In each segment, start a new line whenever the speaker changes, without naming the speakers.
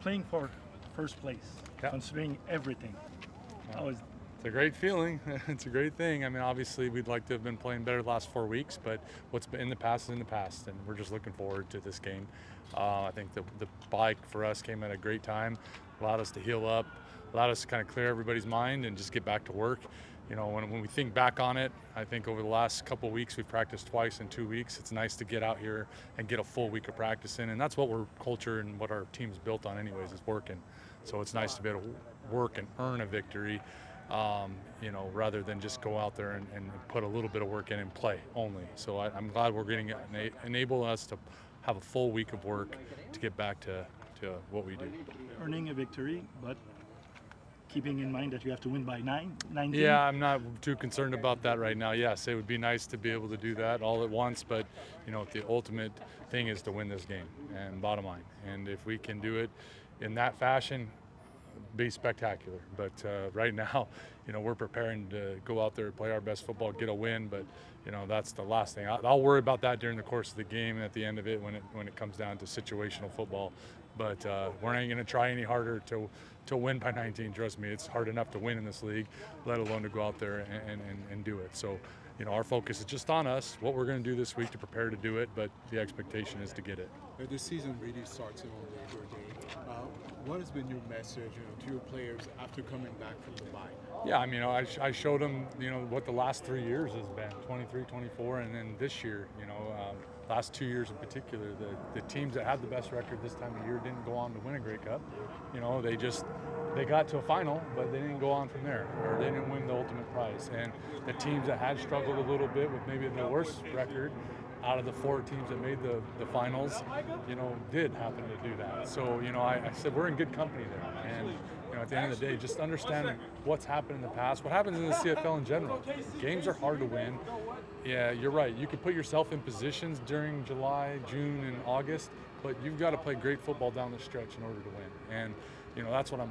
playing for first place, considering everything.
It's a great feeling. It's a great thing. I mean, obviously, we'd like to have been playing better the last 4 weeks, but what's been in the past is in the past, and we're just looking forward to this game. I think the bye for us came at a great time, allowed us to heal up, allowed us to kind of clear everybody's mind and just get back to work. You know, when we think back on it, I think over the last couple of weeks, we've practiced twice in 2 weeks. It's nice to get out here and get a full week of practice in, and that's what our culture and what our team's built on anyways, is working. So it's nice to be able to work and earn a victory, you know, rather than just go out there and put a little bit of work in and play only. So I'm glad we're getting enable us to have a full week of work to get back to what we do.
Earning a victory, but keeping in mind that you have to win by 19?
Yeah, I'm not too concerned about that right now. Yes, it would be nice to be able to do that all at once, but you know, the ultimate thing is to win this game, and bottom line. And if we can do it in that fashion, be spectacular. But right now, you know, we're preparing to go out there and play our best football, get a win. But you know, that's the last thing. I'll worry about that during the course of the game and at the end of it when it comes down to situational football. But we're not going to try any harder to win by 19. Trust me, it's hard enough to win in this league, let alone to go out there and do it. So, you know, our focus is just on us, what we're going to do this week to prepare to do it, but the expectation is to get it.
The season really starts on Labor Day. What has been your message, to your players after coming back from the bye?
Yeah, I mean, I showed them, you know, what the last 3 years has been, 23, 24, and then this year, you know, last 2 years in particular, the teams that had the best record this time of year didn't go on to win a Grey Cup. You know, they got to a final, but they didn't go on from there, or they didn't win the ultimate prize. And the teams that had struggled a little bit with maybe the worst record out of the 4 teams that made the finals, you know, did happen to do that. So, you know, I said we're in good company there. And, you know, at the end of the day, just understand what's happened in the past, what happens in the CFL in general. Games are hard to win. Yeah, you're right. You can put yourself in positions during July, June, and August, but you've got to play great football down the stretch in order to win. And, you know, that's what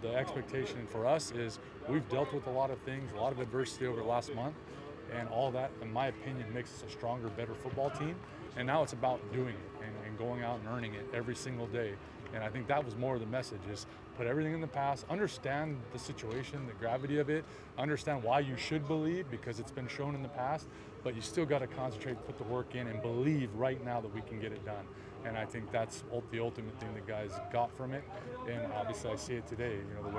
the expectation for us is. We've dealt with a lot of things, a lot of adversity over the last month, and all that, in my opinion, makes us a stronger, better football team. And now it's about doing it and going out and earning it every single day. And I think that was more of the message, is put everything in the past, understand the situation, the gravity of it, understand why you should believe, because it's been shown in the past, but you still got to concentrate, put the work in, and believe right now that we can get it done. And I think that's the ultimate thing the guys got from it. And obviously I see it today, you know, the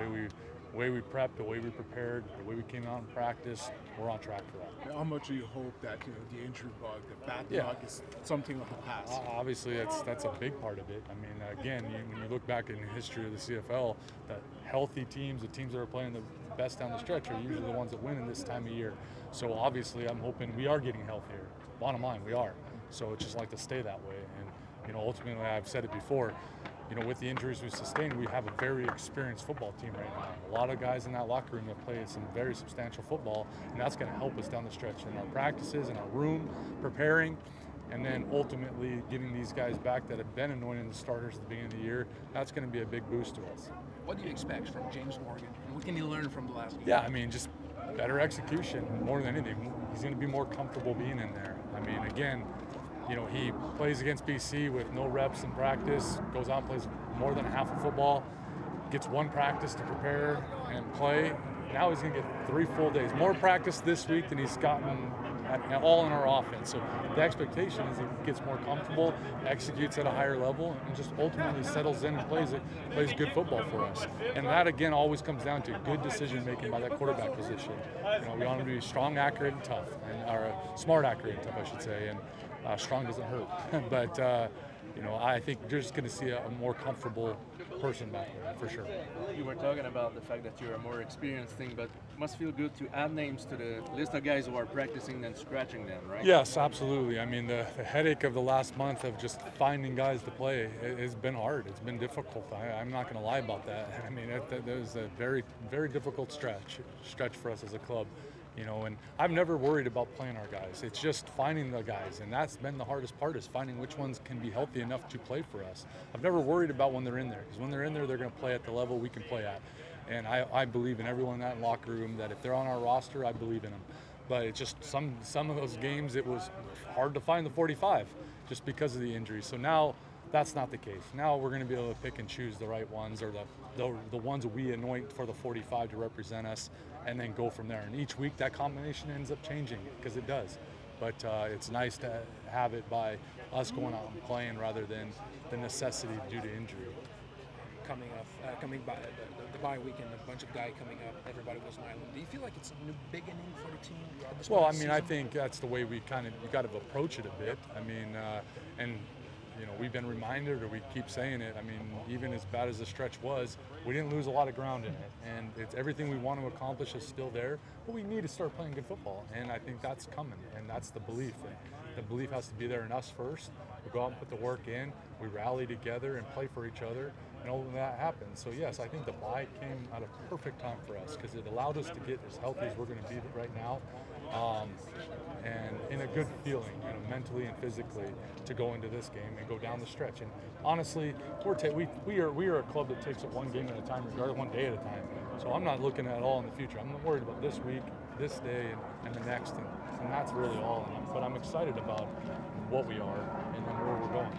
way we prepped, the way we prepared, the way we came out and practiced, we're on track for that.
How much do you hope that, you know, the injury bug, the bad luck is something of the past?
Obviously, that's a big part of it. I mean, again, when you look back in the history of the CFL, the healthy teams, the teams that are playing the best down the stretch are usually the ones that win in this time of year. So obviously, I'm hoping we are getting healthier. Bottom line, we are. So it's just like to stay that way. And, you know, ultimately, I've said it before, you know, with the injuries we sustained, we have a very experienced football team right now. A lot of guys in that locker room that play some very substantial football, and that's going to help us down the stretch in our practices, in our room, preparing, and then ultimately getting these guys back that have been anointing the starters at the beginning of the year. That's going to be a big boost to us.
What do you expect from James Morgan? What can you learn from the last game?
Yeah, I mean, just better execution more than anything. He's going to be more comfortable being in there. I mean, again, you know, he plays against BC with no reps in practice, goes out and plays more than half of football, gets 1 practice to prepare and play. Now he's going to get 3 full days. More practice this week than he's gotten all in our offense. So the expectation is he gets more comfortable, executes at a higher level, and just ultimately settles in and plays good football for us. And that, again, always comes down to good decision-making by that quarterback position. You know, we want him to be strong, accurate, and tough, or smart, accurate, and tough, I should say. And strong doesn't hurt, but you know, I think you're just going to see a more comfortable person back there for sure.
You were talking about the fact that you're a more experienced thing, but it must feel good to add names to the list of guys who are practicing than scratching them, right?
Yes, absolutely. I mean, the headache of the last month of just finding guys to play has been hard. It's been difficult. I'm not going to lie about that. I mean, that was a very, very difficult stretch for us as a club. You know, and I've never worried about playing our guys. It's just finding the guys, and that's been the hardest part, is finding which ones can be healthy enough to play for us. I've never worried about when they're in there, because when they're in there, they're going to play at the level we can play at. And I believe in everyone in that locker room, that if they're on our roster, I believe in them. But it's just some of those games, it was hard to find the 45 just because of the injury. So now That's not the case. Now we're going to be able to pick and choose the right ones, or the ones we anoint for the 45 to represent us, and then go from there. And each week that combination ends up changing, because it does. But it's nice to have it by us going out and playing rather than the necessity due to injury.
Coming by the bye weekend, a bunch of guys coming up, everybody was smiling. Do you feel like it's a new beginning for the team?
Well, I mean, I think that's the way we got to approach it a bit. I mean, and you know, we've been reminded, or we keep saying it. I mean, even as bad as the stretch was, we didn't lose a lot of ground in it, and it's everything we want to accomplish is still there. But we need to start playing good football, and I think that's coming, and that's the belief. And the belief has to be there in us first. We go out and put the work in. We rally together and play for each other, and all of that happens. So yes, I think the bye came at a perfect time for us, because it allowed us to get as healthy as we're going to be right now, and in a good feeling, you know, mentally and physically, to go into this game and go down the stretch. And honestly, we are a club that takes it one game at a time, regardless, one day at a time. So I'm not looking at all in the future. I'm not worried about this week, this day, and the next, and that's really all. But I'm excited about what we are and then where we're going.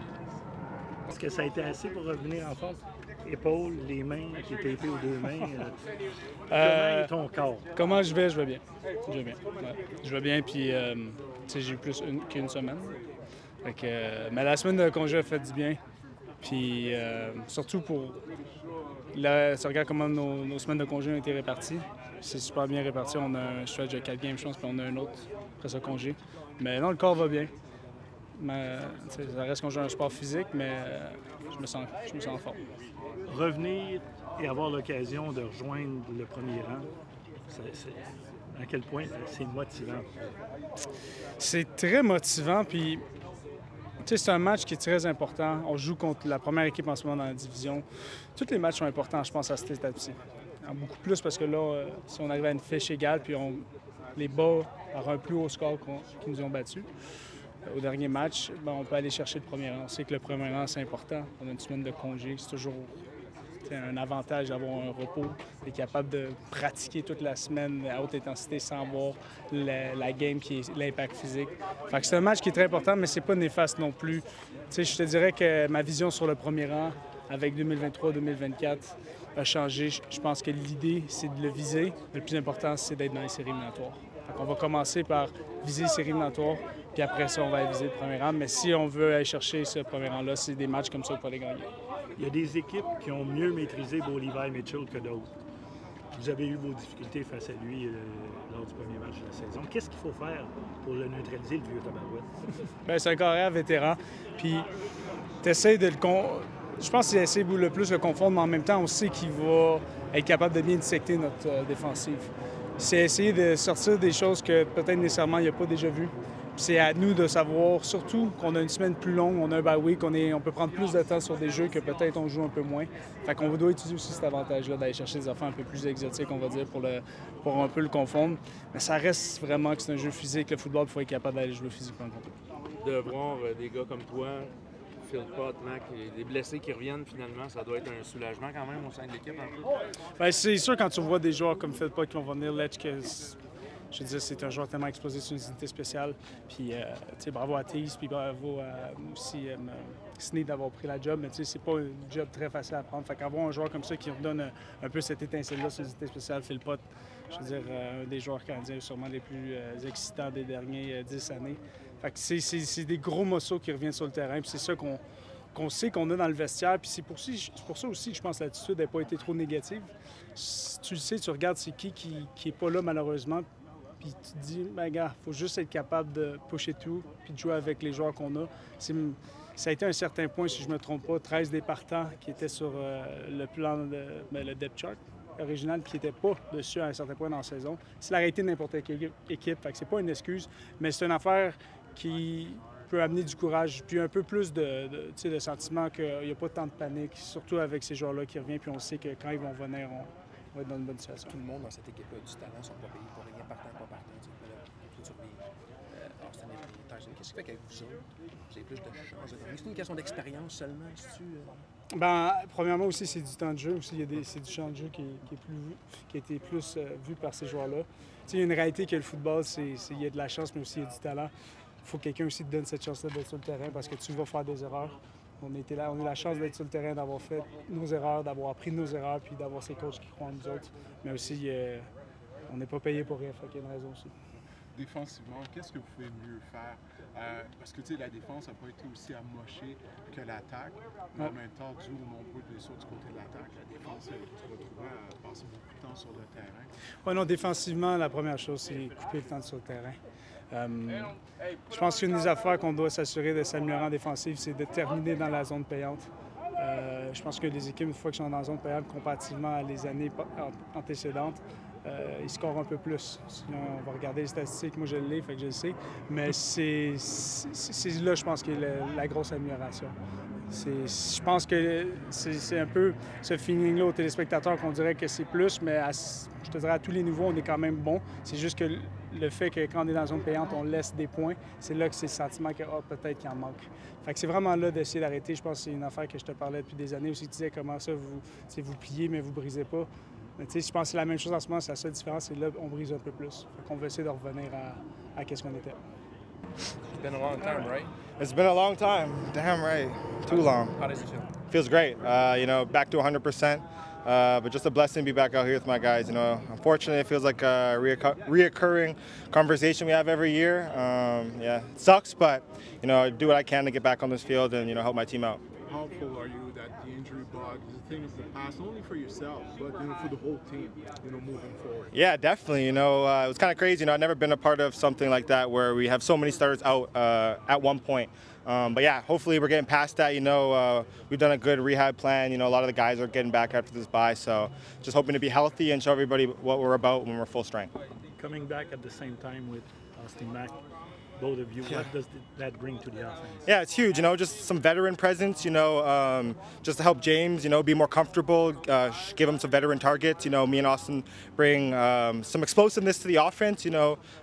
Est-ce que ça a été assez pour revenir en forme? Épaules, les mains, qui étaient épées aux deux mains. Comment est ton corps?
Comment je vais? Je vais bien. Je vais bien. Ouais. Je vais bien, puis tu sais, j'ai eu plus qu'une semaine. Fait que, mais la semaine de congé a fait du bien. Puis surtout pour... Là, tu regardes comment nos semaines de congé ont été réparties. C'est super bien réparti. On a un stretch de 4 games, je pense, puis on a un autre après ce congé. Mais non, le corps va bien. Mais, ça reste qu'on joue un sport physique, mais je me sens en forme.
Revenir et avoir l'occasion de rejoindre le premier rang, à quel point c'est motivant?
C'est très motivant, puis c'est un match qui est très important. On joue contre la première équipe en ce moment dans la division. Tous les matchs sont importants, je pense, à cette étape-ci. Beaucoup plus parce que là, si on arrive à une fiche égale, puis on les bat à un plus haut score qu'ils nous ont battus au dernier match, ben, on peut aller chercher le premier rang. On sait que le premier rang, c'est important. On a une semaine de congé, c'est toujours un avantage d'avoir un repos. On est capable de pratiquer toute la semaine à haute intensité sans voir la game qui est l'impact physique. Fait que c'est un match qui est très important, mais c'est pas néfaste non plus. T'sais, je te dirais que ma vision sur le premier rang avec 2023-2024 a changé. Je pense que l'idée, c'est de le viser. Le plus important, c'est d'être dans les séries éliminatoires. On va commencer par viser les séries éliminatoires, puis après ça, on va viser le premier rang. Mais si on veut aller chercher ce premier rang-là, c'est des matchs comme ça pour les gagner.
Il y a des équipes qui ont mieux maîtrisé Levi Mitchell que d'autres. Vous avez eu vos difficultés face à lui lors du premier match de la saison. Qu'est-ce qu'il faut faire pour le neutraliser, le vieux tabarouette?
Bien, c'est un carrière vétéran. Puis, tu essaies de le... Je pense qu'il essaie le plus de le confondre, mais en même temps, on sait qu'il va être capable de bien dissecter notre défensive. C'est essayer de sortir des choses que peut-être nécessairement il n'a pas déjà vues. C'est à nous de savoir, surtout qu'on a une semaine plus longue, on a un bye week, on peut prendre plus de temps sur des jeux que peut-être on joue un peu moins. Fait qu'on doit utiliser aussi cet avantage-là d'aller chercher des affaires un peu plus exotiques, on va dire, pour un peu le confondre. Mais ça reste vraiment que c'est un jeu physique. Le football, il faut être capable d'aller jouer physiquement contre eux.
De voir des gars comme toi, Philpot, Mack, des blessés qui reviennent finalement, ça doit être un soulagement quand même au sein de l'équipe un peu.
Bien, c'est sûr quand tu vois des joueurs comme Philpot qui vont venir, Letch, que je veux dire, c'est un joueur tellement exposé sur une unité spéciale. Puis, tu sais, bravo à Tease, puis bravo aussi Sneed d'avoir pris la job. Mais tu sais, c'est pas un job très facile à prendre. Fait qu'avoir un joueur comme ça qui redonne un peu cette étincelle-là sur l'unité spéciale, Philpot, je veux dire, un des joueurs canadiens sûrement les plus excitants des derniers 10 années. Fait que c'est des gros morceaux qui reviennent sur le terrain. Puis c'est ça qu'on sait qu'on a dans le vestiaire. Puis c'est pour ça aussi que je pense que l'attitude n'a pas été trop négative. Tu le sais, tu regardes c'est qui est pas là malheureusement. Puis tu te dis, ben gars, il faut juste être capable de pusher tout puis de jouer avec les joueurs qu'on a. Ça a été un certain point, si je ne me trompe pas, 13 des partants qui étaient sur le plan, le depth chart original, qui n'étaient pas dessus à un certain point dans la saison. C'est la réalité de n'importe quelle équipe, fait que c'est pas une excuse, mais c'est une affaire qui peut amener du courage, puis un peu plus de sentiment qu'il n'y a pas tant de panique, surtout avec ces joueurs-là qui reviennent, puis on sait que quand ils vont venir, on va être dans une bonne situation.
Tout le monde dans cette équipe-là a du talent, ils sont pas payés pour rien, partant, pas partant. Qu'est-ce qui fait qu'avec vous autres, vous avez plus de chance? C'est une question d'expérience seulement,
Ben, premièrement aussi, c'est du temps de jeu. Aussi, c'est du champ de jeu qui a été plus vu par ces joueurs-là. Il y a une réalité que le football, il y a de la chance, mais aussi il y a du talent. Il faut que quelqu'un aussi te donne cette chance-là d'être sur le terrain parce que tu vas faire des erreurs. On était là, on a eu la chance d'être sur le terrain, d'avoir fait nos erreurs, d'avoir appris de nos erreurs, puis d'avoir ces coachs qui croient en nous autres. Mais aussi, on n'est pas payé pour rien, fait qu'il y a une raison aussi.
Défensivement, qu'est-ce que vous pouvez mieux faire? Parce que la défense n'a pas été aussi amochée que l'attaque. Mais en même temps, dû aux nombreux blessures du côté de l'attaque, la défense se retrouvait à passer beaucoup de temps sur le terrain.
Oui, non, défensivement, la première chose, c'est couper le temps sur le terrain. Je pense qu'une des affaires qu'on doit s'assurer de s'améliorer en défensive, c'est de terminer dans la zone payante. Je pense que les équipes, une fois qu'ils sont dans la zone payante, comparativement à les années antécédentes, ils scorent un peu plus. Sinon, on va regarder les statistiques. Moi, je l'ai, fait que je le sais. Mais c'est là, je pense, qu'il y a la grosse amélioration. Je pense que c'est un peu ce feeling-là aux téléspectateurs qu'on dirait que c'est plus, mais je te dirais à tous les niveaux, on est quand même bon. C'est juste que le fait que quand on est dans la zone payante, on laisse des points, c'est là que c'est le sentiment que peut-être qu'il en manque. Fait que c'est vraiment là d'essayer d'arrêter. Je pense que c'est une affaire que je te parlais depuis des années aussi. Tu disais comment ça, vous pliez, mais vous brisez pas. Mais je pense que c'est la même chose en ce moment. C'est la seule différence, c'est là on brise un peu plus. Fait qu'on va essayer de revenir à qu'est-ce qu'on était.
It's been a long time, right?
It's been a long time. Damn right. Too long.
How does it feel?
Feels great. Back to 100%. But just a blessing to be back out here with my guys. Unfortunately, it feels like a reoccurring conversation we have every year. Yeah, it sucks, but I do what I can to get back on this field and help my team out.
How hopeful are you that the injury bug is a thing of the past, not only for yourself, but for the whole team, moving forward?
Yeah, definitely. It was kind of crazy. I've never been a part of something like that where we have so many starters out at one point. But yeah, hopefully we're getting past that. We've done a good rehab plan. A lot of the guys are getting back after this bye. So just hoping to be healthy and show everybody what we're about when we're full strength.
Coming back at the same time with Austin Mack, both of you, what does that bring to the offense?
Yeah, it's huge. Just some veteran presence. Just to help James. Be more comfortable. Give him some veteran targets. Me and Austin bring some explosiveness to the offense.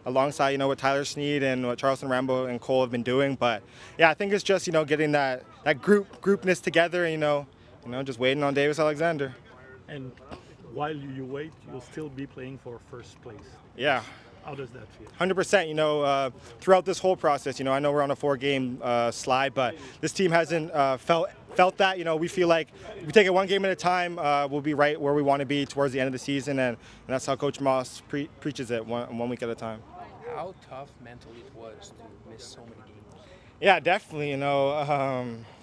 Alongside what Tyler Snead and what Charleston Rambo and Cole have been doing. But yeah, I think it's just getting that groupness together. Just waiting on Davis Alexander.
And while you wait, you'll still be playing for first place.
Yeah.
How does that feel?
100%. Throughout this whole process, I know we're on a 4-game slide, but this team hasn't felt that. We feel like if we take it one game at a time, we'll be right where we want to be towards the end of the season, and that's how Coach Maas preaches it, one week at a time.
How tough mentally it was to miss so many games?
Yeah, definitely.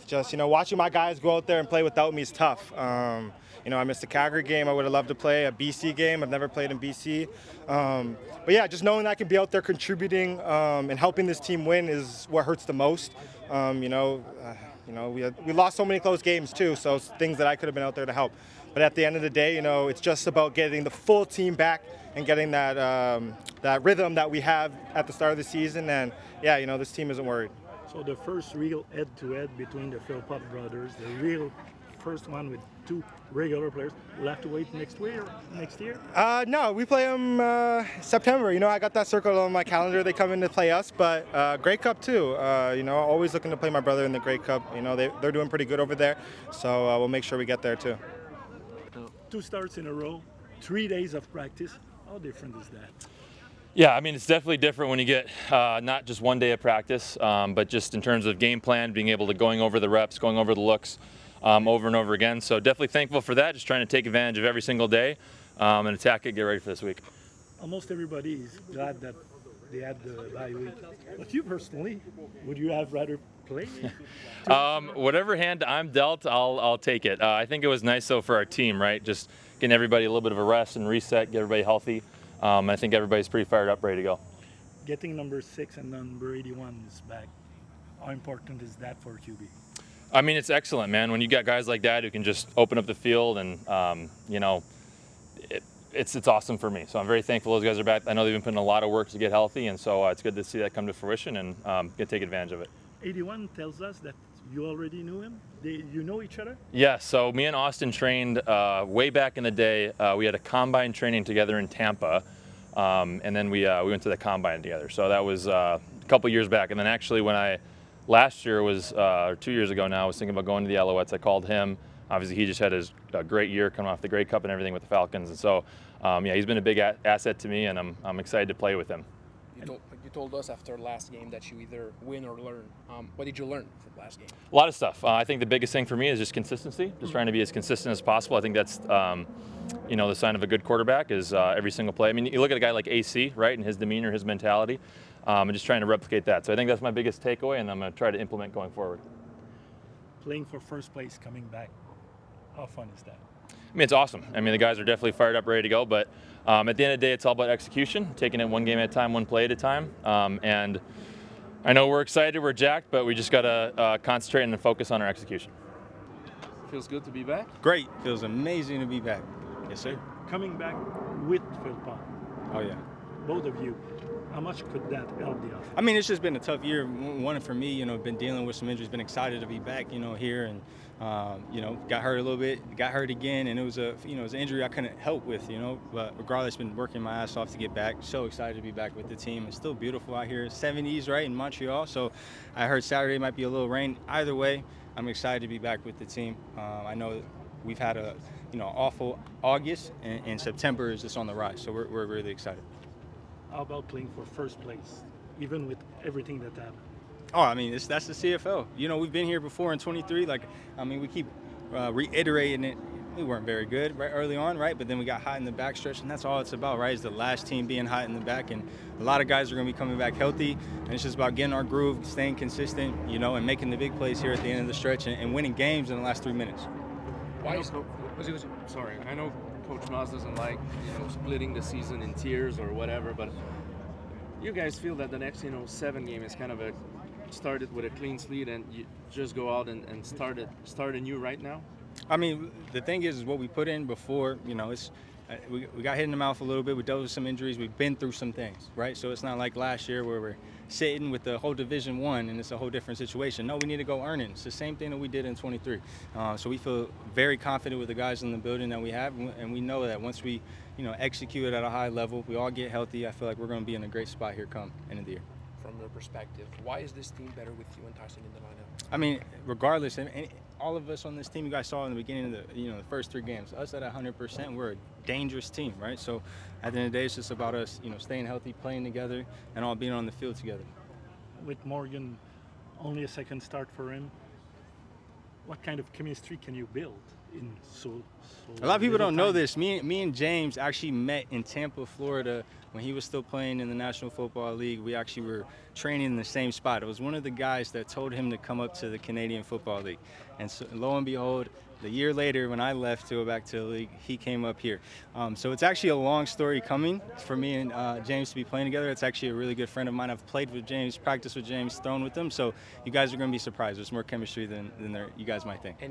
Just watching my guys go out there and play without me is tough. I missed the Calgary game. I would have loved to play a BC game. I've never played in BC. But yeah, just knowing that I can be out there contributing and helping this team win is what hurts the most. We lost so many close games too, so it's things that I could have been out there to help. But at the end of the day, it's just about getting the full team back and getting that rhythm that we have at the start of the season. And yeah, this team isn't worried.
So the first real head-to-head between the Philpot brothers, the real first one with two regular players. We'll have to wait next year?
No, we play them September. I got that circled on my calendar. They come in to play us, but Grey Cup too. Always looking to play my brother in the Grey Cup. They're doing pretty good over there, so we'll make sure we get there too.
2 starts in a row, 3 days of practice. How different is that?
Yeah, it's definitely different when you get not just 1 day of practice, but just in terms of game plan, being able to going over the reps, going over the looks over and over again. So definitely thankful for that, just trying to take advantage of every single day and attack it, get ready for this week.
Almost everybody is glad that they had the bye week. But you personally, would you have rather play?
Whatever hand I'm dealt, I'll take it. I think it was nice though for our team, right? Just getting everybody a little bit of a rest and reset, get everybody healthy. I think everybody's pretty fired up, ready to go.
Getting number 6 and number 81 is back. How important is that for QB?
It's excellent, man. When you got guys like that who can just open up the field and, it's awesome for me. So I'm very thankful those guys are back. I know they've been putting a lot of work to get healthy, and so it's good to see that come to fruition and get to take advantage of it.
81 tells us that you already knew him? You know each other?
Yeah, so me and Austin trained way back in the day. We had a combine training together in Tampa, and then we went to the combine together. So that was a couple years back. And then actually when last year was, 2 years ago now, I was thinking about going to the Alouettes. I called him. Obviously, he just had a great year coming off the Grey Cup and everything with the Falcons. And so, yeah, he's been a big asset to me, and I'm excited to play with him.
You told us after last game that you either win or learn. What did you learn from last game?
A lot of stuff. I think the biggest thing for me is just consistency, just trying to be as consistent as possible. I think that's the sign of a good quarterback is every single play. I mean, you look at a guy like AC, right, and his demeanor, his mentality, and just trying to replicate that. So I think that's my biggest takeaway, and I'm going to try to implement going forward.
Playing for first place, coming back, how fun is that?
I mean, it's awesome. I mean, the guys are definitely fired up, ready to go, but at the end of the day, it's all about execution, taking it one game at a time, one play at a time. And I know we're excited, we're jacked, but we just got to concentrate and focus on our execution.
Feels good to be back?
Great. Feels amazing to be back. Yes, sir.
Coming back with Philpot,
Oh, yeah.
both of you, how much could that help the offense?
I mean, it's just been a tough year. One for me, been dealing with some injuries, been excited to be back, here, and got hurt a little bit, got hurt again, and it was it was an injury I couldn't help with, But regardless, been working my ass off to get back. So excited to be back with the team. It's still beautiful out here. 70s, right, in Montreal. So I heard Saturday might be a little rain. Either way, I'm excited to be back with the team. I know we've had a awful August, and September is just on the rise. So we're really excited.
How about playing for first place, even with everything that happened?
Oh, I mean, that's the CFL. We've been here before in 23. We keep reiterating it. We weren't very good right early on, right? But then we got hot in the backstretch, and that's all it's about, right? Is the last team being hot in the back, and a lot of guys are going to be coming back healthy, and it's just about getting our groove, staying consistent, and making the big plays here at the end of the stretch and winning games in the last 3 minutes.
Why is Sorry, I know Coach Maas doesn't like splitting the season in tiers or whatever, but you guys feel that the next 7 game is kind of started with a clean slate and you just go out and start anew right now?
I mean, the thing is what we put in before. It's we got hit in the mouth a little bit. We dealt with some injuries. We've been through some things, right? So it's not like last year where we're sitting with the whole Division I and it's a whole different situation. No, we need to go earn it. It's the same thing that we did in 23. So we feel very confident with the guys in the building that we have, and we know that once we, execute it at a high level, we all get healthy. I feel like we're going to be in a great spot here come end of the year.
From your perspective, why is this team better with you and Tyson in the lineup?
I mean, regardless, and all of us on this team, you guys saw in the beginning of the first 3 games, us at 100%, we're a dangerous team, right? So at the end of the day, it's just about us, staying healthy, playing together, and all being on the field together.
With Morgan, only a second start for him. What kind of chemistry can you build in so
a lot of people don't know
time?
this. Me and James actually met in Tampa, Florida, when he was still playing in the National Football League. We actually were training in the same spot. It was one of the guys that told him to come up to the Canadian Football League. And so, lo and behold, the year later when I left to go back to the league, he came up here. So it's actually a long story coming for me and James to be playing together. It's actually a really good friend of mine. I've played with James, practiced with James, thrown with him. So you guys are going to be surprised. There's more chemistry than you guys might think.